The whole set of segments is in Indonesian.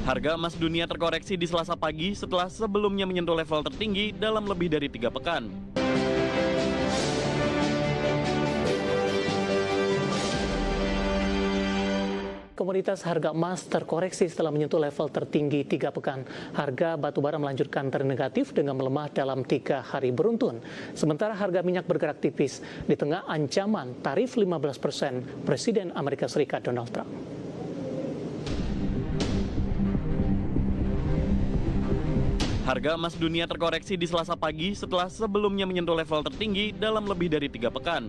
Harga emas dunia terkoreksi di Selasa pagi setelah sebelumnya menyentuh level tertinggi dalam lebih dari 3 pekan. Komoditas harga emas terkoreksi setelah menyentuh level tertinggi 3 pekan. Harga batubara melanjutkan tren negatif dengan melemah dalam 3 hari beruntun. Sementara harga minyak bergerak tipis di tengah ancaman tarif 15% Presiden Amerika Serikat Donald Trump. Harga emas dunia terkoreksi di Selasa pagi setelah sebelumnya menyentuh level tertinggi dalam lebih dari 3 pekan.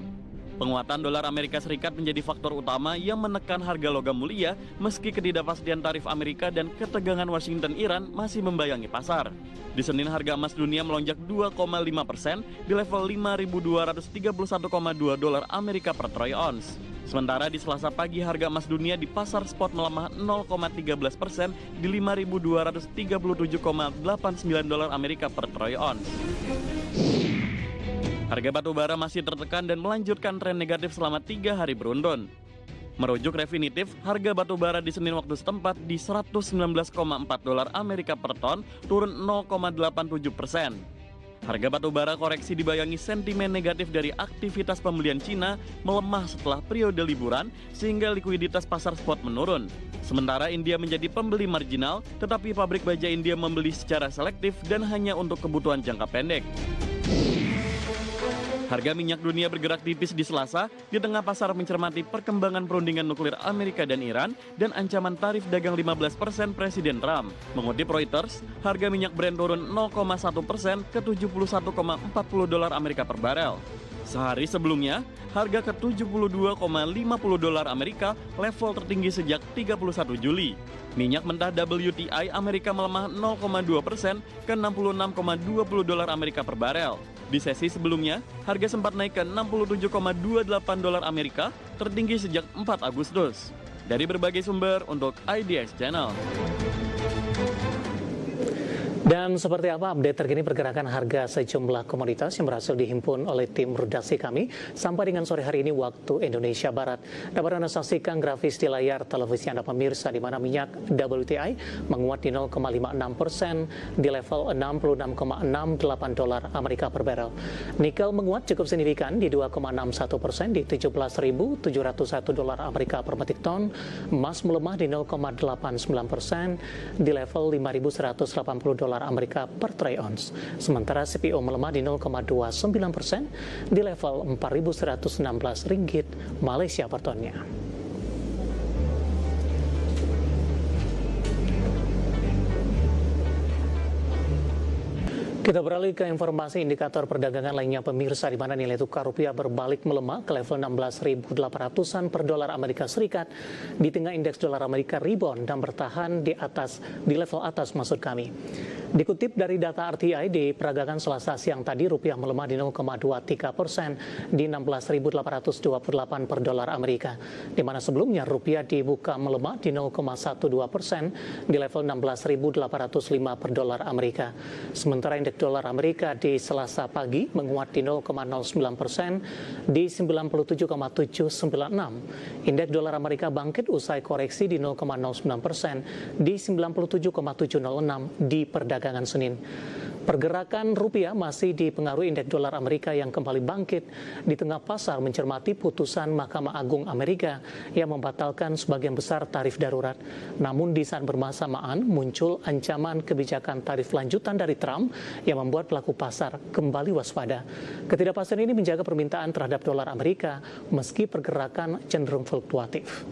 Penguatan dolar Amerika Serikat menjadi faktor utama yang menekan harga logam mulia meski ketidakpastian tarif Amerika dan ketegangan Washington-Iran masih membayangi pasar. Di Senin harga emas dunia melonjak 2,5% di level 5.231,2 dolar Amerika per troy ounce. Sementara di Selasa pagi harga emas dunia di pasar spot melemah 0,13% di 5.237,89 dolar Amerika per troy ounce. Harga batu bara masih tertekan dan melanjutkan tren negatif selama 3 hari beruntun. Merujuk Refinitiv, harga batu bara di Senin waktu setempat di 119,4 dolar Amerika per ton, turun 0,87%. Harga batu bara koreksi dibayangi sentimen negatif dari aktivitas pembelian Cina melemah setelah periode liburan sehingga likuiditas pasar spot menurun. Sementara India menjadi pembeli marginal, tetapi pabrik baja India membeli secara selektif dan hanya untuk kebutuhan jangka pendek. Harga minyak dunia bergerak tipis di Selasa di tengah pasar mencermati perkembangan perundingan nuklir Amerika dan Iran dan ancaman tarif dagang 15% Presiden Trump. Mengutip Reuters, harga minyak Brent turun 0,1% ke 71,40 dolar Amerika per barel. Sehari sebelumnya, harga ke 72,50 dolar Amerika, level tertinggi sejak 31 Juli. Minyak mentah WTI Amerika melemah 0,2% ke 66,20 dolar Amerika per barel. Di sesi sebelumnya, harga sempat naik ke 67,28 dolar Amerika, tertinggi sejak 4 Agustus. Dari berbagai sumber untuk IDX Channel. Dan seperti apa update terkini pergerakan harga sejumlah komoditas yang berhasil dihimpun oleh tim redaksi kami sampai dengan sore hari ini waktu Indonesia Barat. Dapat Anda saksikan grafis di layar televisi Anda pemirsa di mana minyak WTI menguat di 0,56% di level 66,68 dolar Amerika per barel. Nikel menguat cukup signifikan di 2,61% di 17.701 dolar Amerika per metric ton. Emas melemah di 0,89% di level 5.180 dolar Amerika per troy ounce. Sementara CPO melemah di 0,29% di level 4.116 ringgit Malaysia per tonnya. Kita beralih ke informasi indikator perdagangan lainnya pemirsa di mana nilai tukar rupiah berbalik melemah ke level 16.800-an per dolar Amerika Serikat di tengah indeks dolar Amerika rebound dan bertahan di level atas maksud kami. Dikutip dari data RTI di perdagangan Selasa siang tadi, rupiah melemah di 0,23% di 16.828 per dolar Amerika, di mana sebelumnya rupiah dibuka melemah di 0,12% di level 16.805 per dolar Amerika. Sementara indeks dolar Amerika di Selasa pagi menguat di 0,09% di 97,796. Indeks dolar Amerika bangkit usai koreksi di 0,09% di 97,706 di perdagangan Senin. Pergerakan rupiah masih dipengaruhi indeks dolar Amerika yang kembali bangkit di tengah pasar mencermati putusan Mahkamah Agung Amerika yang membatalkan sebagian besar tarif darurat. Namun di saat bersamaan muncul ancaman kebijakan tarif lanjutan dari Trump yang membuat pelaku pasar kembali waspada. Ketidakpastian ini menjaga permintaan terhadap dolar Amerika meski pergerakan cenderung fluktuatif.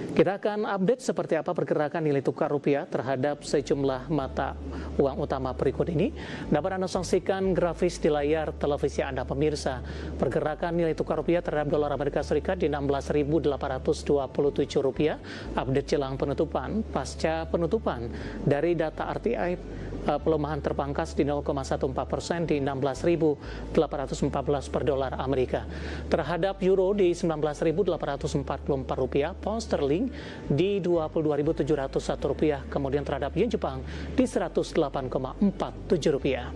Kita akan update seperti apa pergerakan nilai tukar rupiah terhadap sejumlah mata uang utama berikut ini. Dapat Anda saksikan grafis di layar televisi Anda pemirsa. Pergerakan nilai tukar rupiah terhadap dolar Amerika Serikat di 16.827 rupiah. Update jelang penutupan, pasca penutupan dari data RTI pelemahan terpangkas di 0,14% di 16.814 per dolar Amerika. Terhadap euro di 19.844 rupiah, pound sterling di 22.701 rupiah, kemudian terhadap yen Jepang di 108,47 rupiah.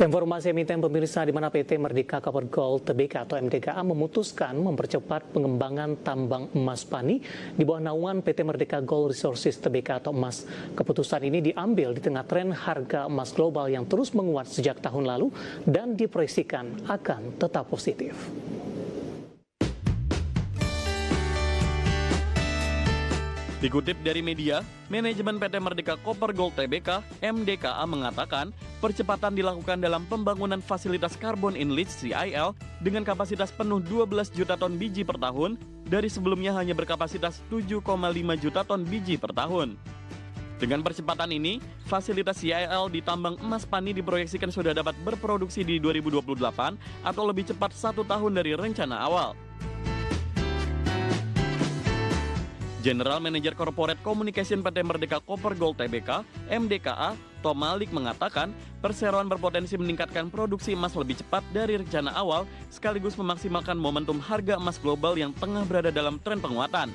Keinformasi emiten pemirsa, di mana PT Merdeka Copper Gold Tbk atau MDKA memutuskan mempercepat pengembangan tambang emas Pani di bawah naungan PT Merdeka Gold Resources Tbk atau emas. Keputusan ini diambil di tengah tren harga emas global yang terus menguat sejak tahun lalu dan diproyeksikan akan tetap positif. Dikutip dari media, manajemen PT Merdeka Copper Gold Tbk (MDKA) mengatakan percepatan dilakukan dalam pembangunan fasilitas Carbon Enriched CIL dengan kapasitas penuh 12 juta ton biji per tahun dari sebelumnya hanya berkapasitas 7,5 juta ton biji per tahun. Dengan percepatan ini, fasilitas CIL di tambang emas Pani diproyeksikan sudah dapat berproduksi di 2028 atau lebih cepat 1 tahun dari rencana awal. General Manager Corporate Communication PT Merdeka Copper Gold Tbk (MDKA) Tom Malik mengatakan perseroan berpotensi meningkatkan produksi emas lebih cepat dari rencana awal sekaligus memaksimalkan momentum harga emas global yang tengah berada dalam tren penguatan.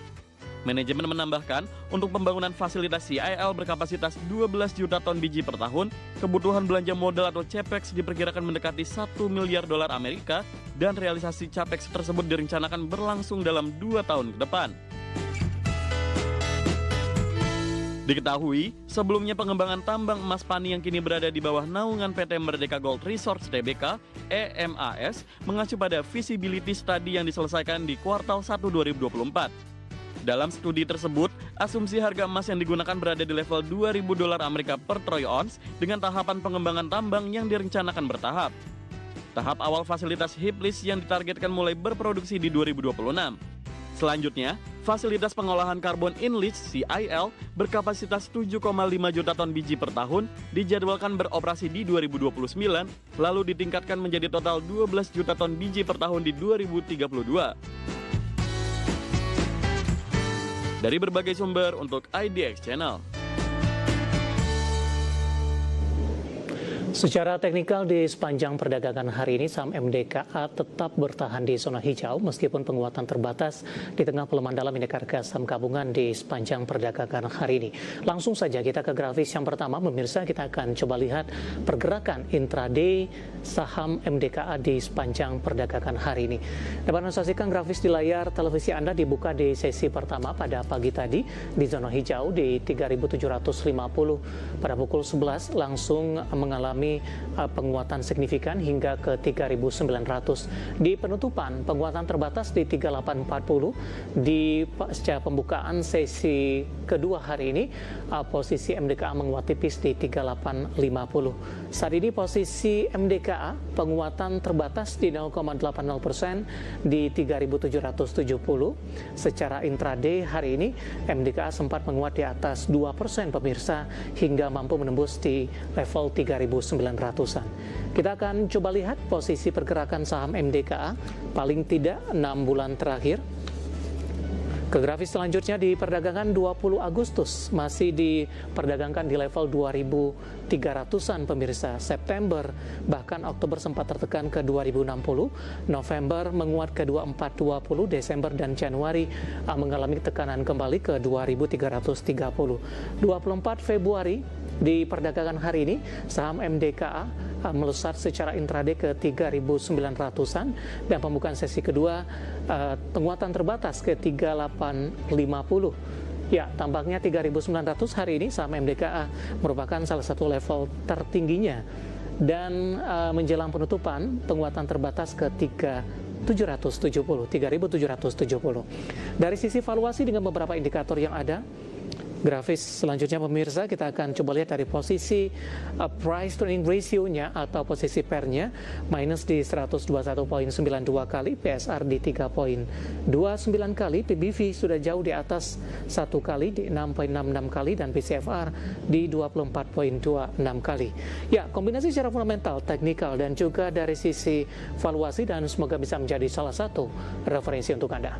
Manajemen menambahkan, untuk pembangunan fasilitas CIL berkapasitas 12 juta ton biji per tahun, kebutuhan belanja modal atau CAPEX diperkirakan mendekati 1 miliar dolar Amerika dan realisasi CAPEX tersebut direncanakan berlangsung dalam 2 tahun ke depan. Diketahui, sebelumnya pengembangan tambang emas Pani yang kini berada di bawah naungan PT Merdeka Gold Resources Tbk (EMAS) mengacu pada feasibility study yang diselesaikan di kuartal 1 2024. Dalam studi tersebut, asumsi harga emas yang digunakan berada di level 2.000 dolar Amerika per troy ounce dengan tahapan pengembangan tambang yang direncanakan bertahap. Tahap awal fasilitas heap leach yang ditargetkan mulai berproduksi di 2026. Selanjutnya, fasilitas pengolahan Carbon Enriched CIL berkapasitas 7,5 juta ton biji per tahun dijadwalkan beroperasi di 2029, lalu ditingkatkan menjadi total 12 juta ton biji per tahun di 2032. Dari berbagai sumber untuk IDX Channel. Secara teknikal di sepanjang perdagangan hari ini saham MDKA tetap bertahan di zona hijau meskipun penguatan terbatas di tengah pelemahan dalam indeks harga saham gabungan di sepanjang perdagangan hari ini. Langsung saja kita ke grafis yang pertama, pemirsa, kita akan coba lihat pergerakan intraday saham MDKA di sepanjang perdagangan hari ini. Dapat Anda saksikan grafis di layar televisi Anda dibuka di sesi pertama pada pagi tadi di zona hijau di 3.750 pada pukul 11 langsung mengalami penguatan signifikan hingga ke 3.900. Di penutupan, penguatan terbatas di 3840. Di pasca pembukaan sesi kedua hari ini, posisi MDKA menguat tipis di 3850. Saat ini posisi MDKA penguatan terbatas di 0,80% di 3.770. Secara intraday hari ini, MDKA sempat menguat di atas 2% pemirsa hingga mampu menembus di level 3.900-an. Kita akan coba lihat posisi pergerakan saham MDKA paling tidak 6 bulan terakhir. Ke grafis selanjutnya di perdagangan 20 Agustus masih diperdagangkan di level 2.300-an pemirsa. September bahkan Oktober sempat tertekan ke 2.060, November menguat ke 2.420, Desember dan Januari mengalami tekanan kembali ke 2.330. 24 Februari di perdagangan hari ini saham MDKA melesat secara intraday ke 3.900-an dan pembukaan sesi kedua penguatan terbatas ke 3.850. Ya, tampaknya 3.900 hari ini saham MDKA merupakan salah satu level tertingginya dan menjelang penutupan penguatan terbatas ke 3.770. Dari sisi valuasi dengan beberapa indikator yang ada, grafis selanjutnya pemirsa, kita akan coba lihat dari posisi price to earning ratio-nya atau posisi PER-nya minus di 121.92 kali, PSR di 3.29 kali, PBV sudah jauh di atas 1 kali di 6.66 kali dan PCFR di 24.26 kali. Ya, kombinasi secara fundamental, teknikal dan juga dari sisi valuasi dan semoga bisa menjadi salah satu referensi untuk Anda.